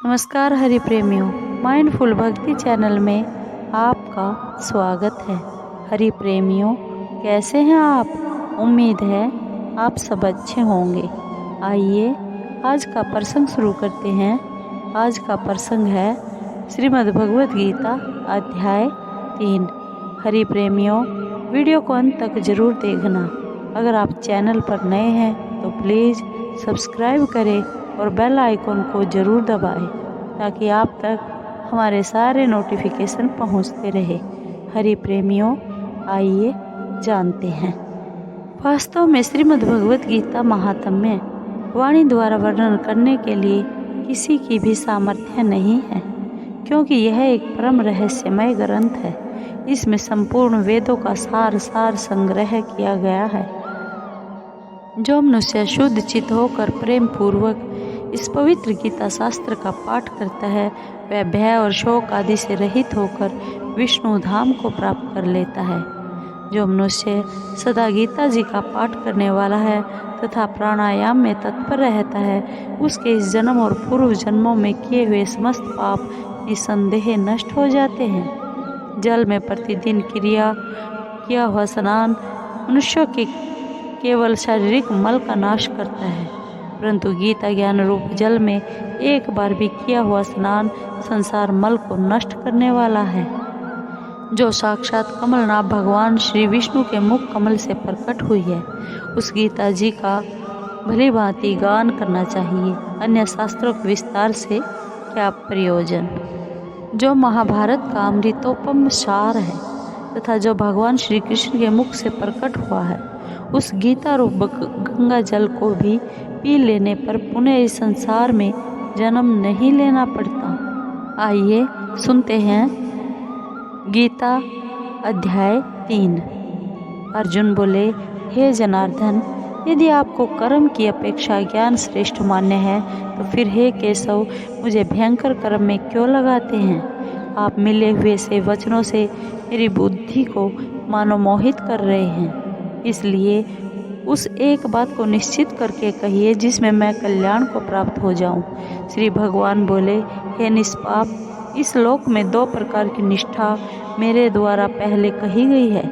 नमस्कार हरि प्रेमियों, माइंडफुल भक्ति चैनल में आपका स्वागत है। हरि प्रेमियों, कैसे हैं आप? उम्मीद है आप सब अच्छे होंगे। आइए आज का प्रसंग शुरू करते हैं। आज का प्रसंग है श्रीमद् भगवत गीता अध्याय 3। हरि प्रेमियों, वीडियो को अंत तक जरूर देखना। अगर आप चैनल पर नए हैं तो प्लीज़ सब्सक्राइब करें और बेल आइकन को ज़रूर दबाएं ताकि आप तक हमारे सारे नोटिफिकेशन पहुंचते रहे। हरि प्रेमियों, आइए जानते हैं। वास्तव में श्रीमद् भगवत गीता महात्म्य वाणी द्वारा वर्णन करने के लिए किसी की भी सामर्थ्य नहीं है, क्योंकि यह एक परम रहस्यमय ग्रंथ है। इसमें संपूर्ण वेदों का सार संग्रह किया गया है। जो मनुष्य शुद्ध चित्त होकर प्रेम पूर्वक इस पवित्र गीता शास्त्र का पाठ करता है, वह भय और शोक आदि से रहित होकर विष्णु धाम को प्राप्त कर लेता है। जो मनुष्य सदा गीता जी का पाठ करने वाला है तथा प्राणायाम में तत्पर रहता है, उसके इस जन्म और पूर्व जन्मों में किए हुए समस्त पाप निसंदेह नष्ट हो जाते हैं। जल में प्रतिदिन किया हुआ स्नान मनुष्यों के केवल शारीरिक मल का नाश करता है, परंतु गीता ज्ञान रूप जल में एक बार भी किया हुआ स्नान संसार मल को नष्ट करने वाला है। जो साक्षात कमलनाथ भगवान श्री विष्णु के मुख कमल से प्रकट हुई है, उस गीता जी का भली भांति गान करना चाहिए, अन्य शास्त्रों के विस्तार से क्या प्रयोजन। जो महाभारत का अमृतोपम सार है तथा जो भगवान श्री कृष्ण के मुख से प्रकट हुआ है, उस गीता रूप गंगा जल को भी पी लेने पर पुनः इस संसार में जन्म नहीं लेना पड़ता। आइए सुनते हैं गीता अध्याय 3। अर्जुन बोले, हे जनार्दन, यदि आपको कर्म की अपेक्षा ज्ञान श्रेष्ठ मान्य है तो फिर हे केशव, मुझे भयंकर कर्म में क्यों लगाते हैं? आप मिले हुए से वचनों से मेरी बुद्धि को मानो मोहित कर रहे हैं। इसलिए उस एक बात को निश्चित करके कहिए जिसमें मैं कल्याण को प्राप्त हो जाऊं। श्री भगवान बोले, हे निष्पाप, इस लोक में 2 प्रकार की निष्ठा मेरे द्वारा पहले कही गई है।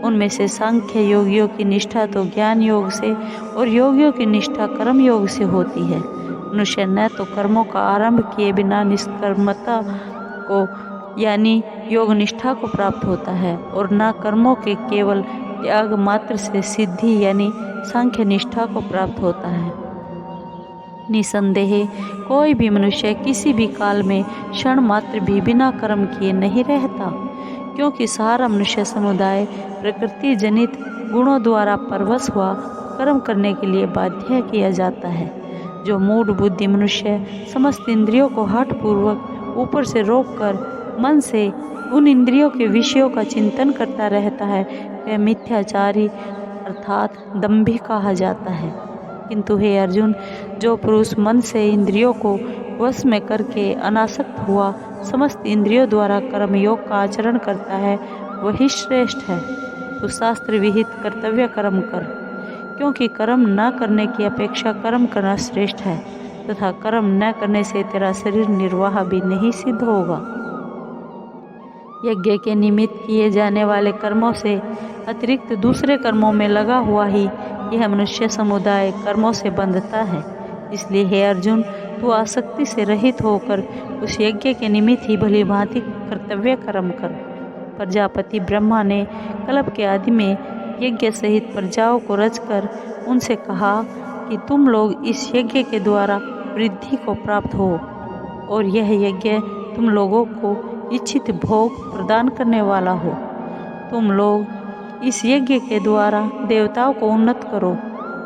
उनमें से सांख्य योगियों की निष्ठा तो ज्ञान योग से और योगियों की निष्ठा कर्म योग से होती है। मनुष्य न तो कर्मों का आरंभ किए बिना निष्कर्मता को यानी योग निष्ठा को प्राप्त होता है और न कर्मों के केवल त्याग मात्र से सिद्धि यानी सांख्य निष्ठा को प्राप्त होता है। निसंदेह कोई भी मनुष्य किसी भी काल में क्षण मात्र भी बिना कर्म किए नहीं रहता, क्योंकि सारा मनुष्य समुदाय प्रकृति जनित गुणों द्वारा परवश हुआ कर्म करने के लिए बाध्य किया जाता है। जो मूढ़ बुद्धि मनुष्य समस्त इंद्रियों को हठपूर्वक ऊपर से रोककर मन से उन इंद्रियों के विषयों का चिंतन करता रहता है, वह मिथ्याचारी अर्थात दंभी कहा जाता है। किंतु हे अर्जुन, जो पुरुष मन से इंद्रियों को वश में करके अनासक्त हुआ समस्त इंद्रियों द्वारा कर्मयोग का आचरण करता है, वही श्रेष्ठ है। तो शास्त्र विहित कर्तव्य कर्म कर, क्योंकि कर्म न करने की अपेक्षा कर्म करना श्रेष्ठ है तथा कर्म न करने से तेरा शरीर निर्वाह भी नहीं सिद्ध होगा। यज्ञ के निमित्त किए जाने वाले कर्मों से अतिरिक्त दूसरे कर्मों में लगा हुआ ही यह मनुष्य समुदाय कर्मों से बंधता है। इसलिए हे अर्जुन, तू आसक्ति से रहित होकर उस यज्ञ के निमित्त ही भली भांति कर्तव्य कर्म कर। प्रजापति ब्रह्मा ने कल्प के आदि में यज्ञ सहित प्रजाओं को रचकर उनसे कहा कि तुम लोग इस यज्ञ के द्वारा वृद्धि को प्राप्त हो, और यह यज्ञ तुम लोगों को इच्छित भोग प्रदान करने वाला हो। तुम लोग इस यज्ञ के द्वारा देवताओं को उन्नत करो,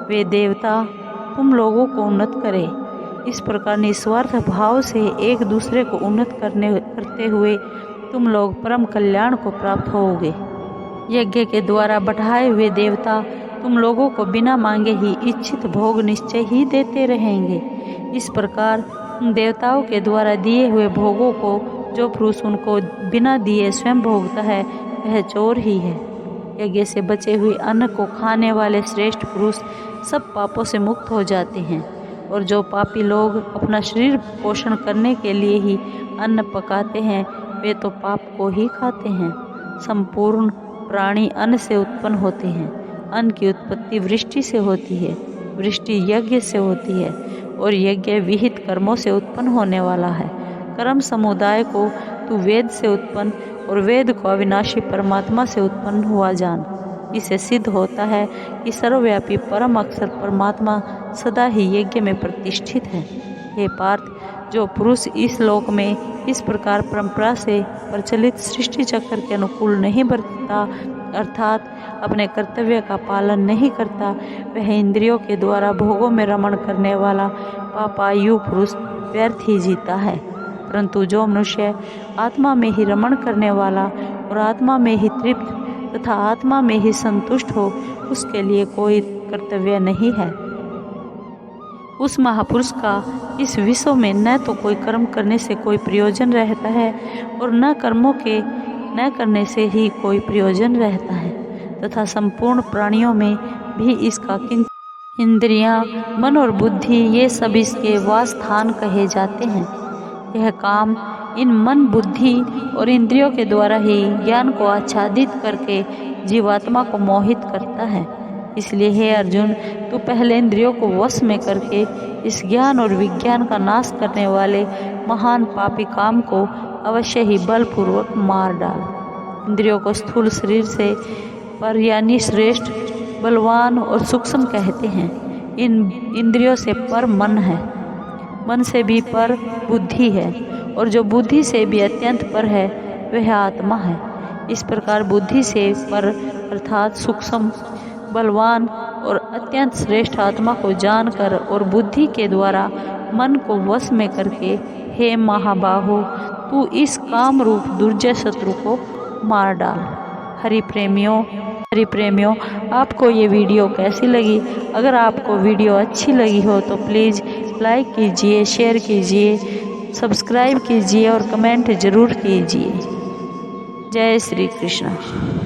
वे देवता तुम लोगों को उन्नत करें। इस प्रकार निस्वार्थ भाव से एक दूसरे को उन्नत करते हुए तुम लोग परम कल्याण को प्राप्त होोगे। यज्ञ के द्वारा बढ़ाए हुए देवता तुम लोगों को बिना मांगे ही इच्छित भोग निश्चय ही देते रहेंगे। इस प्रकार देवताओं के द्वारा दिए हुए भोगों को जो पुरुष उनको बिना दिए स्वयं भोगता है, वह चोर ही है। यज्ञ से बचे हुए अन्न को खाने वाले श्रेष्ठ पुरुष सब पापों से मुक्त हो जाते हैं। और जो पापी लोग अपना शरीर पोषण करने के लिए ही अन्न पकाते हैं वे तो पाप को ही खाते हैं। संपूर्ण प्राणी अन्न से उत्पन्न होते हैं। अन्न की उत्पत्ति वृष्टि से होती है, वृष्टि यज्ञ से होती है और यज्ञ विहित कर्मों से उत्पन्न होने वाला है। कर्म समुदाय को तू वेद से उत्पन्न और वेद को अविनाशी परमात्मा से उत्पन्न हुआ जान। इसे सिद्ध होता है कि सर्वव्यापी परम अक्षर परमात्मा सदा ही यज्ञ में प्रतिष्ठित है। हे पार्थ, जो पुरुष इस लोक में इस प्रकार परंपरा से प्रचलित सृष्टि चक्र के अनुकूल नहीं बरतता, अर्थात अपने कर्तव्य का पालन नहीं करता, वह इंद्रियों के द्वारा भोगों में रमण करने वाला पापायु पुरुष व्यर्थ ही जीता है। परंतु जो मनुष्य आत्मा में ही रमण करने वाला और आत्मा में ही तृप्त तथा आत्मा में ही संतुष्ट हो, उसके लिए कोई कर्तव्य नहीं है। उस महापुरुष का इस विश्व में न तो कोई कर्म करने से कोई प्रयोजन रहता है और न कर्मों के न करने से ही कोई प्रयोजन रहता है, तथा संपूर्ण प्राणियों में भी इसका किंतु इंद्रियां, मन और बुद्धि ये सब इसके वास स्थान कहे जाते हैं। यह काम इन मन, बुद्धि और इंद्रियों के द्वारा ही ज्ञान को आच्छादित करके जीवात्मा को मोहित करता है। इसलिए हे अर्जुन, तू पहले इंद्रियों को वश में करके इस ज्ञान और विज्ञान का नाश करने वाले महान पापी काम को अवश्य ही बलपूर्वक मार डाल। इंद्रियों को स्थूल शरीर से पर यानी श्रेष्ठ, बलवान और सूक्ष्म कहते हैं। इन इंद्रियों से पर मन है, मन से भी पर बुद्धि है और जो बुद्धि से भी अत्यंत पर है वह आत्मा है। इस प्रकार बुद्धि से पर अर्थात सूक्ष्म, बलवान और अत्यंत श्रेष्ठ आत्मा को जानकर और बुद्धि के द्वारा मन को वश में करके, हे महाबाहो, तू इस काम रूप दुर्जय शत्रु को मार डाल। हरि प्रेमियों, आपको ये वीडियो कैसी लगी? अगर आपको वीडियो अच्छी लगी हो तो प्लीज़ लाइक कीजिए, शेयर कीजिए, सब्सक्राइब कीजिए और कमेंट ज़रूर कीजिए। जय श्री कृष्ण।